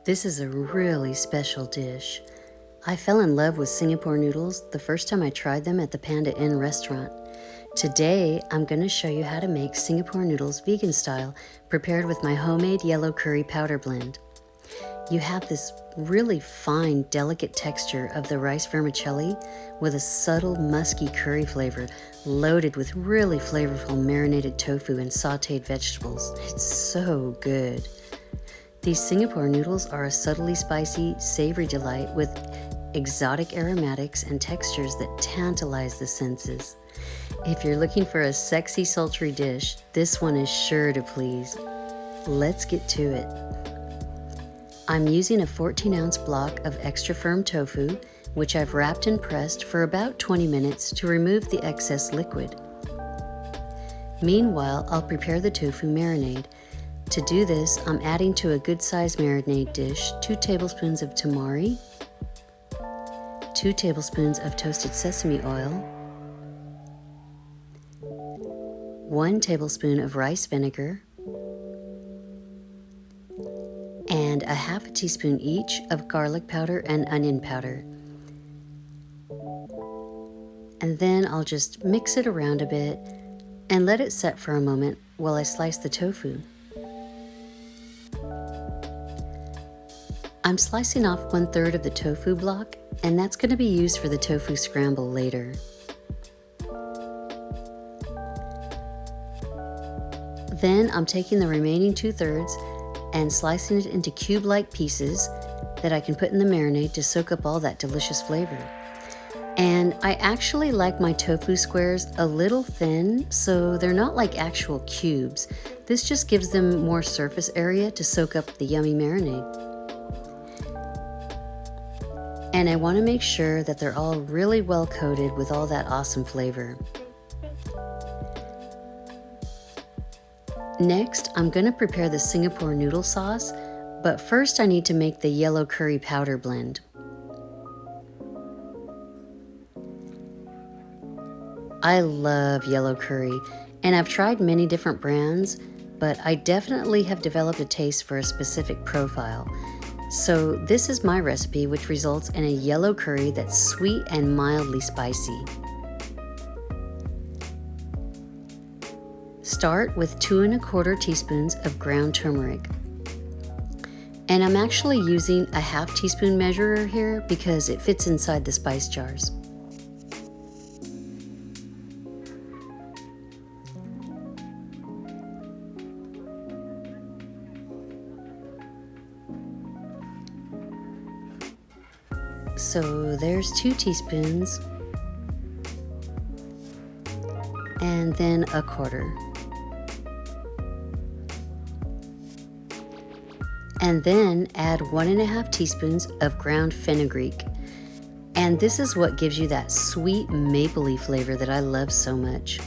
This is a really special dish. I fell in love with Singapore noodles the first time I tried them at the Panda Inn restaurant. Today, I'm going to show you how to make Singapore noodles vegan style, prepared with my homemade yellow curry powder blend. You have this really fine, delicate texture of the rice vermicelli with a subtle, musky curry flavor, loaded with really flavorful marinated tofu and sautéed vegetables. It's so good. These Singapore noodles are a subtly spicy, savory delight with exotic aromatics and textures that tantalize the senses. If you're looking for a sexy, sultry dish, this one is sure to please. Let's get to it. I'm using a 14-ounce block of extra firm tofu, which I've wrapped and pressed for about 20 minutes to remove the excess liquid. Meanwhile, I'll prepare the tofu marinade. To do this, I'm adding to a good-sized marinade dish 2 tablespoons of tamari, 2 tablespoons of toasted sesame oil, 1 tablespoon of rice vinegar, and a half a teaspoon each of garlic powder and onion powder. And then I'll just mix it around a bit and let it set for a moment while I slice the tofu. I'm slicing off 1/3 of the tofu block, and that's going to be used for the tofu scramble later. Then I'm taking the remaining 2/3 and slicing it into cube-like pieces that I can put in the marinade to soak up all that delicious flavor. And I actually like my tofu squares a little thin, so they're not like actual cubes. This just gives them more surface area to soak up the yummy marinade. And I want to make sure that they're all really well coated with all that awesome flavor. Next, I'm going to prepare the Singapore noodle sauce, but first I need to make the yellow curry powder blend. I love yellow curry, and I've tried many different brands, but I definitely have developed a taste for a specific profile. So this is my recipe, which results in a yellow curry that's sweet and mildly spicy. Start with 2 1/4 teaspoons of ground turmeric. And I'm actually using a half teaspoon measurer here because it fits inside the spice jars. So there's 2 teaspoons, and then 1/4. And then add 1 1/2 teaspoons of ground fenugreek. And this is what gives you that sweet mapley flavor that I love so much.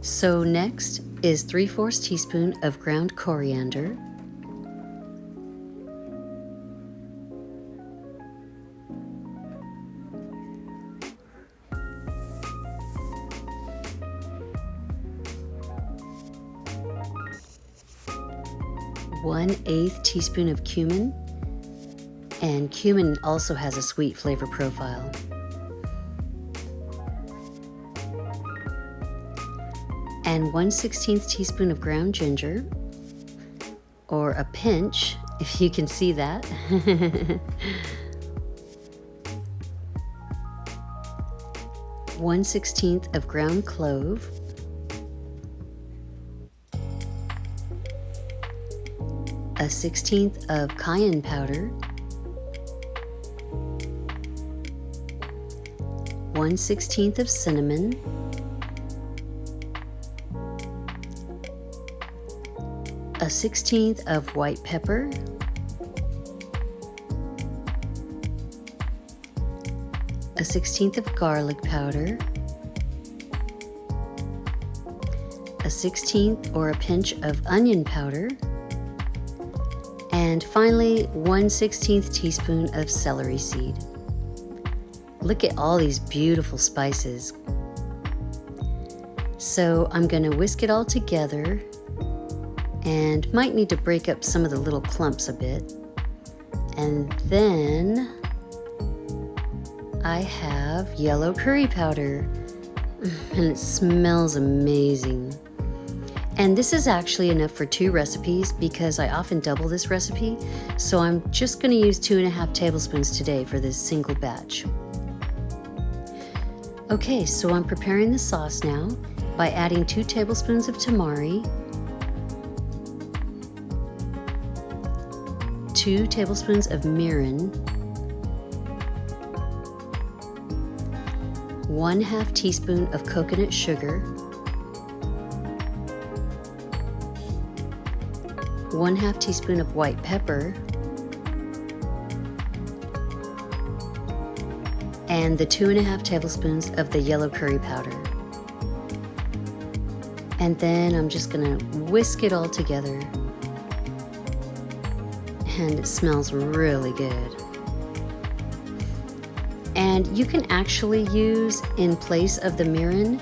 So next is 3/4 teaspoon of ground coriander, (1/8 teaspoon of cumin, and cumin also has a sweet flavor profile), and 1/16 teaspoon of ground ginger, or a pinch, if you can see that. 1/16 of ground clove, a 1/16 of cayenne powder, 1/16 of cinnamon, a 1/16 of white pepper, a 1/16 of garlic powder, a 1/16 or a pinch of onion powder, and finally 1/16 teaspoon of celery seed. Look at all these beautiful spices. So I'm going to whisk it all together, and might need to break up some of the little clumps a bit. And then I have yellow curry powder, and it smells amazing. And this is actually enough for 2 recipes because I often double this recipe, so I'm just going to use 2.5 tablespoons today for this single batch. Okay, so I'm preparing the sauce now by adding 2 tablespoons of tamari, 2 tablespoons of mirin, 1/2 teaspoon of coconut sugar, 1/2 teaspoon of white pepper, and the 2.5 tablespoons of the yellow curry powder. And then I'm just gonna whisk it all together. And it smells really good. And you can actually use, in place of the mirin,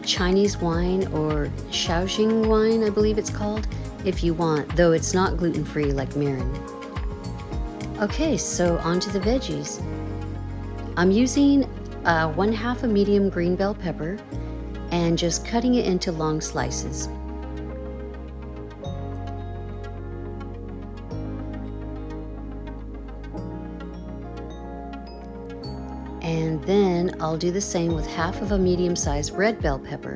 Chinese wine or Shaoxing wine, I believe it's called, if you want, though it's not gluten-free like mirin. Okay, so on to the veggies. I'm using 1/2 a medium green bell pepper and just cutting it into long slices. And then I'll do the same with 1/2 a medium-sized red bell pepper.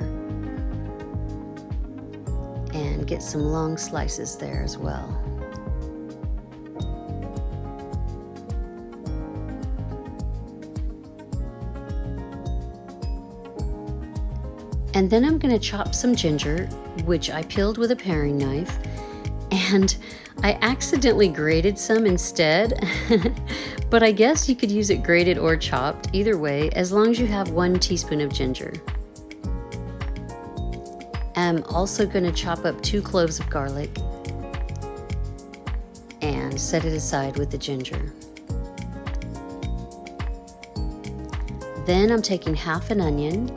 And get some long slices there as well. And then I'm going to chop some ginger, which I peeled with a paring knife, and I accidentally grated some instead, but I guess you could use it grated or chopped, either way, as long as you have 1 teaspoon of ginger. I'm also going to chop up 2 cloves of garlic and set it aside with the ginger. Then I'm taking 1/2 an onion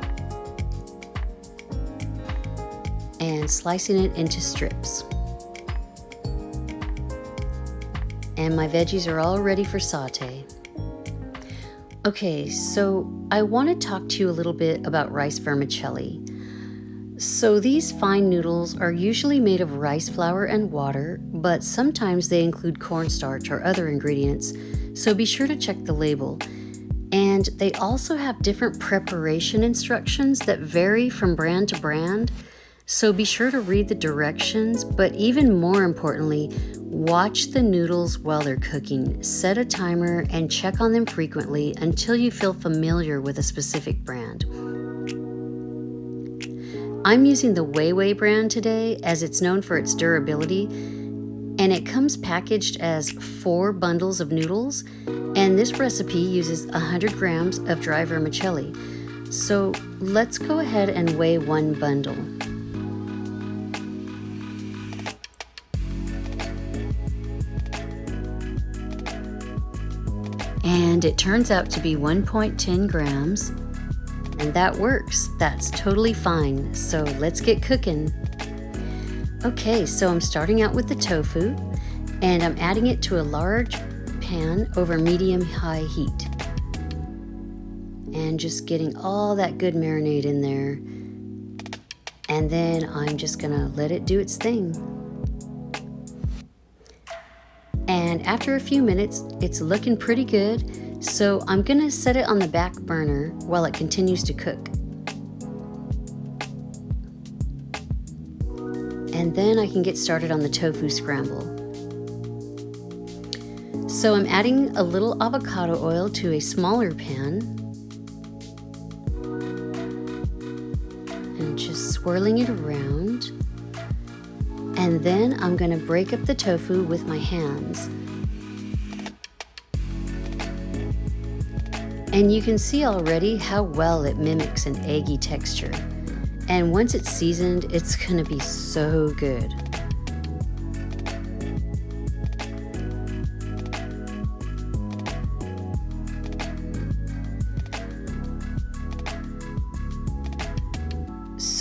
and slicing it into strips. And my veggies are all ready for saute. Okay, so I want to talk to you a little bit about rice vermicelli. So these fine noodles are usually made of rice flour and water, but sometimes they include cornstarch or other ingredients, so be sure to check the label. And they also have different preparation instructions that vary from brand to brand, so be sure to read the directions, but even more importantly, watch the noodles while they're cooking. Set a timer and check on them frequently until you feel familiar with a specific brand. I'm using the Weiwei brand today as it's known for its durability, and it comes packaged as 4 bundles of noodles, and this recipe uses 100 grams of dry vermicelli. So let's go ahead and weigh 1 bundle. And it turns out to be 1.10 grams, and that works. That's totally fine. So let's get cooking. Okay, so I'm starting out with the tofu, and I'm adding it to a large pan over medium-high heat. And just getting all that good marinade in there. And then I'm just gonna let it do its thing. And after a few minutes, it's looking pretty good, so I'm gonna set it on the back burner while it continues to cook. And then I can get started on the tofu scramble. So I'm adding a little avocado oil to a smaller pan and just swirling it around. And then I'm going to break up the tofu with my hands. And you can see already how well it mimics an eggy texture. And once it's seasoned, it's going to be so good.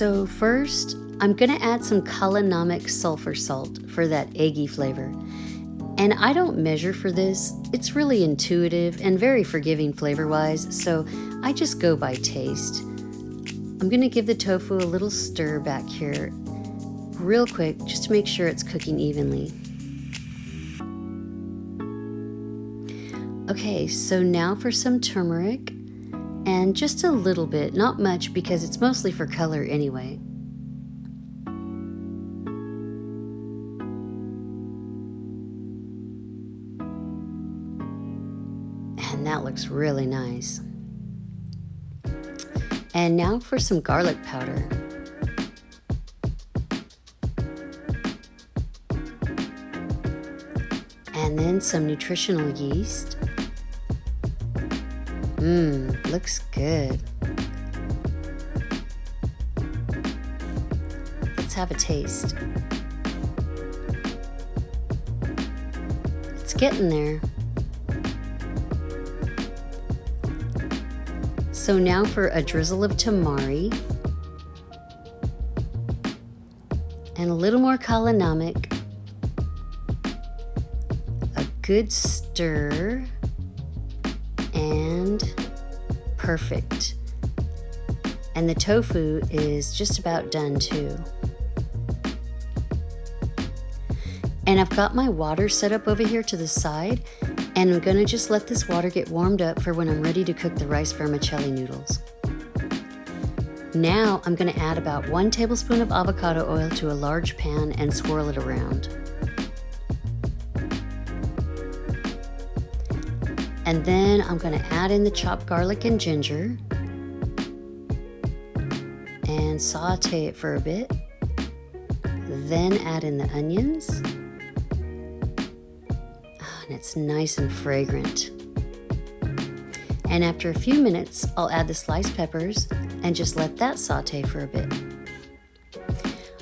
So first, I'm gonna add some culinary sulfur salt for that eggy flavor. And I don't measure for this. It's really intuitive and very forgiving flavor-wise, so I just go by taste. I'm gonna give the tofu a little stir back here real quick just to make sure it's cooking evenly. Okay, so now for some turmeric, and just a little bit, not much because it's mostly for color anyway. And that looks really nice. And now for some garlic powder. And then some nutritional yeast. Looks good. Let's have a taste. It's getting there. So now for a drizzle of tamari and a little more kalanamak, a good stir, and perfect. And the tofu is just about done too. And I've got my water set up over here to the side, and I'm gonna just let this water get warmed up for when I'm ready to cook the rice vermicelli noodles. Now I'm gonna add about 1 tablespoon of avocado oil to a large pan and swirl it around. And then I'm gonna add in the chopped garlic and ginger and saute it for a bit. Then add in the onions. And it's nice and fragrant. And after a few minutes, I'll add the sliced peppers and just let that saute for a bit.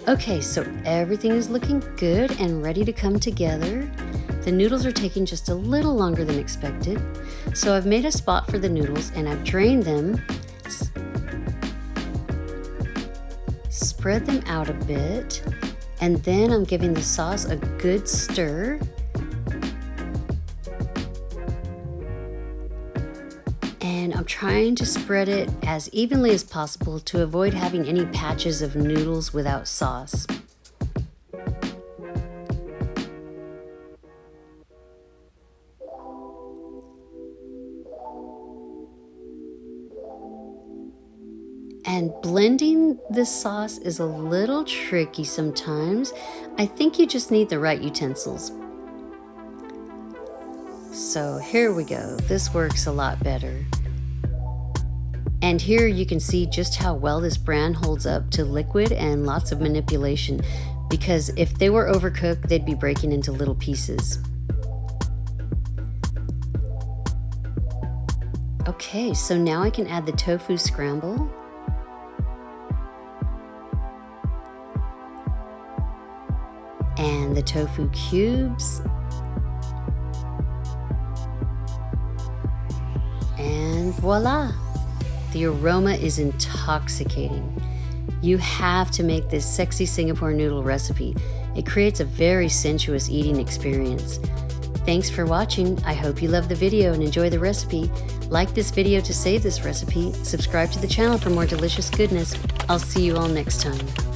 Okay, so everything is looking good and ready to come together. The noodles are taking just a little longer than expected. So I've made a spot for the noodles and I've drained them, spread them out a bit, and then I'm giving the sauce a good stir. And I'm trying to spread it as evenly as possible to avoid having any patches of noodles without sauce. And blending this sauce is a little tricky sometimes. I think you just need the right utensils. So here we go. This works a lot better. And here you can see just how well this brand holds up to liquid and lots of manipulation, because if they were overcooked, they'd be breaking into little pieces. Okay, so now I can add the tofu scramble. And the tofu cubes. And voila! The aroma is intoxicating. You have to make this sexy Singapore noodle recipe. It creates a very sensuous eating experience. Thanks for watching. I hope you love the video and enjoy the recipe. Like this video to save this recipe. Subscribe to the channel for more delicious goodness. I'll see you all next time.